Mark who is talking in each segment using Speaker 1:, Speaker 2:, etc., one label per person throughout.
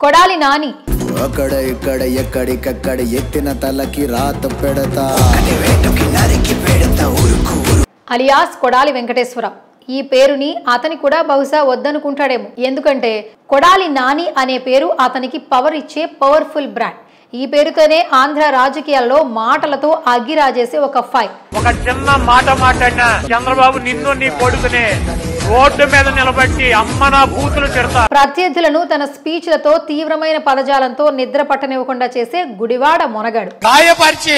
Speaker 1: కొడాలి నాని
Speaker 2: అక్కడ ఇక్కడ ఎక్కడికక్కడ ఎత్తిన తలకి రాత పెడతా
Speaker 1: అలియాస్ కొడాలి వెంకటేశ్వర. ఈ పేరుని అతని కూడా బహుశా వద్దనుకుంటాడేమో. ఎందుకంటే కొడాలి నాని అనే పేరు అతనికి పవర్ ఇచ్చే పవర్ఫుల్ బ్రాండ్. ఈ పేరుతోనే ఆంధ్ర రాజకీయాల్లో మాటలతో అగ్గిరాజేసే ఒక ఫైర్.
Speaker 3: ఒక చిన్న మాట మాట్లాడినా చంద్రబాబు నిన్ను నీ కొడుకునే రోడ్డు మీద నిలబెట్టి అమ్మ నా బూతులు తిడతా.
Speaker 1: ప్రత్యర్థులను తన స్పీచ్లతో తీవ్రమైన పదజాలంతో నిద్ర పట్టనివ్వకుండా చేసే గుడివాడ మొనగాడు.
Speaker 4: గాయపరిచి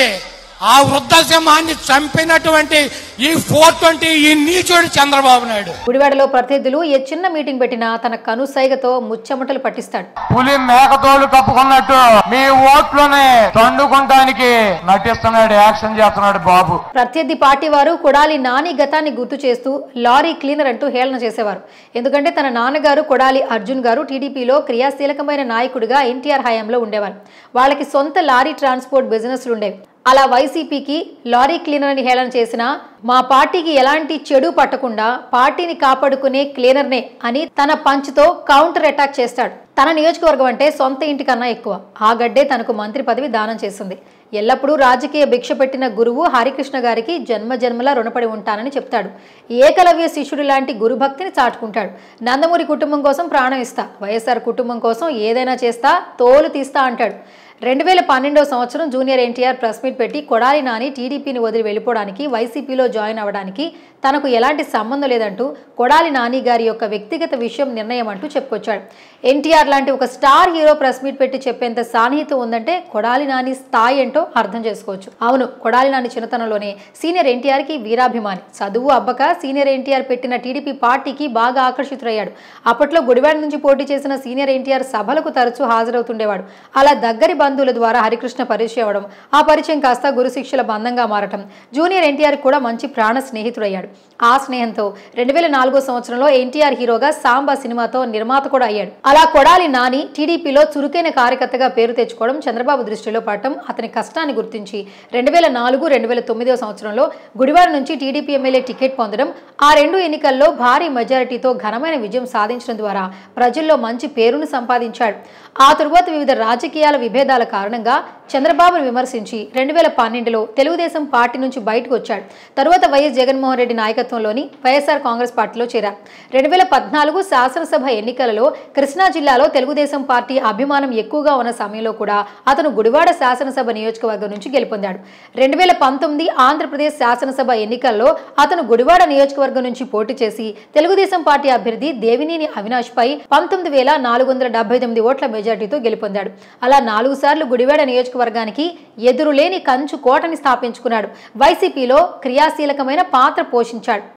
Speaker 4: ఆ వృద్ధ సింహాన్ని చంపినటువంటి ఈ 420 ఈ నీచుడు చంద్రబాబు నాయుడు.
Speaker 1: గుడివాడలో ప్రత్యర్థులు ఏ చిన్న మీటింగ్ పెట్టినా తన కనుసైగతో ముచ్చమటలు పట్టిస్తాడు.
Speaker 4: పులి మేకతోలు కప్పుకున్నట్టు మీ ఓట్లోనే తండుకుంటానికి నటిస్తున్నాడు, యాక్షన్ చేస్తున్నాడు బాబు.
Speaker 1: ప్రత్యర్థి పార్టీ వారు కొడాలి నాని గతాన్ని గుర్తు చేస్తూ లారీ క్లీనర్ అంటూ హేళన చేసేవారు. ఎందుకంటే తన నాన్నగారు కొడాలి అర్జున్ గారు టీడీపీలో క్రియాశీలకమైన నాయకుడిగా ఎన్టీఆర్ హయాంలో ఉండేవారు. వాళ్ళకి సొంత లారీ ట్రాన్స్పోర్ట్ బిజినెస్లు ఉండేవి. అలా వైసీపీకి లారీ క్లీనర్ అని హేళన చేసిన మా పార్టీకి ఎలాంటి చెడు పట్టకుండా పార్టీని కాపాడుకునే క్లీనర్నే అని తన పంచ్తో కౌంటర్ అటాక్ చేస్తాడు. తన నియోజకవర్గం అంటే సొంత ఇంటికన్నా ఎక్కువ. ఆ గడ్డే తనకు మంత్రి పదవి దానం చేసింది. ఎల్లప్పుడూ రాజకీయ భిక్ష పెట్టిన గురువు హరికృష్ణ గారికి జన్మ జన్మలా రుణపడి ఉంటానని చెప్తాడు. ఏకలవ్య శిష్యుడి లాంటి గురుభక్తిని చాటుకుంటాడు. నందమూరి కుటుంబం కోసం ప్రాణం ఇస్తా, వైఎస్ఆర్ కుటుంబం కోసం ఏదైనా చేస్తా, తోలు తీస్తా అంటాడు. 2012 సంవత్సరం జూనియర్ ఎన్టీఆర్ ప్రెస్ మీట్ పెట్టి కొడాలి నాని టీడీపీని వదిలి వెళ్ళిపోవడానికి, వైసీపీలో జాయిన్ అవ్వడానికి తనకు ఎలాంటి సంబంధం లేదంటూ కొడాలి నాని గారి యొక్క వ్యక్తిగత విషయం నిర్ణయం అంటూ చెప్పుకొచ్చాడు. ఎన్టీఆర్ లాంటి ఒక స్టార్ హీరో ప్రెస్ మీట్ పెట్టి చెప్పేంత సాన్నిహితం ఉందంటే కొడాలి నాని స్థాయి ఏంటో అర్థం చేసుకోవచ్చు. అవును, కొడాలి నాని చిన్నతనంలోనే సీనియర్ ఎన్టీఆర్కి వీరాభిమాని. చదువు అబ్బక సీనియర్ ఎన్టీఆర్ పెట్టిన టీడీపీ పార్టీకి బాగా ఆకర్షితుడయ్యాడు. అప్పట్లో గుడివాడ నుంచి పోటీ చేసిన సీనియర్ ఎన్టీఆర్ సభలకు తరచూ హాజరవుతుండేవాడు. అలా దగ్గరి బంధువుల ద్వారా హరికృష్ణ పరిచయం అవ్వడం, ఆ పరిచయం కాస్త గురుశిక్షల బంధంగా మారటం, జూనియర్ ఎన్టీఆర్ కూడా మంచి ప్రాణ స్నేహితుడయ్యాడు. ఆ స్నేహంతో 2004 సంవత్సరంలో ఎన్టీఆర్ హీరోగా సాంబా సినిమాతో నిర్మాత కూడా అయ్యాడు. అలా కొడాలి నాని టీడీపీలో చురుకైన కార్యకర్తగా పేరు తెచ్చుకోవడం, చంద్రబాబు దృష్టిలో పడటం, అతని కష్టాన్ని గుర్తించి 2004-2009 సంవత్సరంలో గుడివాడ నుంచి టీడీపీ ఎమ్మెల్యే టికెట్ పొందడం, ఆ రెండు ఎన్నికల్లో భారీ మెజారిటీతో ఘనమైన విజయం సాధించడం ద్వారా ప్రజల్లో మంచి పేరును సంపాదించాడు. ఆ తరువాత వివిధ రాజకీయాల విభేదాల కారణంగా చంద్రబాబును విమర్శించి 2012లో తెలుగుదేశం పార్టీ నుంచి బయటకు వచ్చాడు. తరువాత వైఎస్ జగన్మోహన్ రెడ్డి నాయకత్వంలోని వైఎస్ఆర్ కాంగ్రెస్ పార్టీలో చేరారు. 2014 శాసనసభ ఎన్నికలలో కృష్ణా జిల్లాలో తెలుగుదేశం పార్టీ అభిమానం ఎక్కువగా ఉన్న సమయంలో కూడా అతను గుడివాడ శాసనసభ నియోజకవర్గం నుంచి గెలుపొందాడు. 2019 ఆంధ్రప్రదేశ్ శాసనసభ ఎన్నికల్లో అతను గుడివాడ నియోజకవర్గం నుంచి పోటీ చేసి తెలుగుదేశం పార్టీ అభ్యర్థి దేవినేని అవినాష్ పై 19,478 ఓట్ల మెజార్టీతో గెలుపొందాడు. అలా 4 సార్లు గుడివాడ నియోజకవర్గానికి ఎదురులేని కంచు కోటని స్థాపించుకున్నాడు. వైసీపీలో క్రియాశీలకమైన పాత్ర పోషించాడు.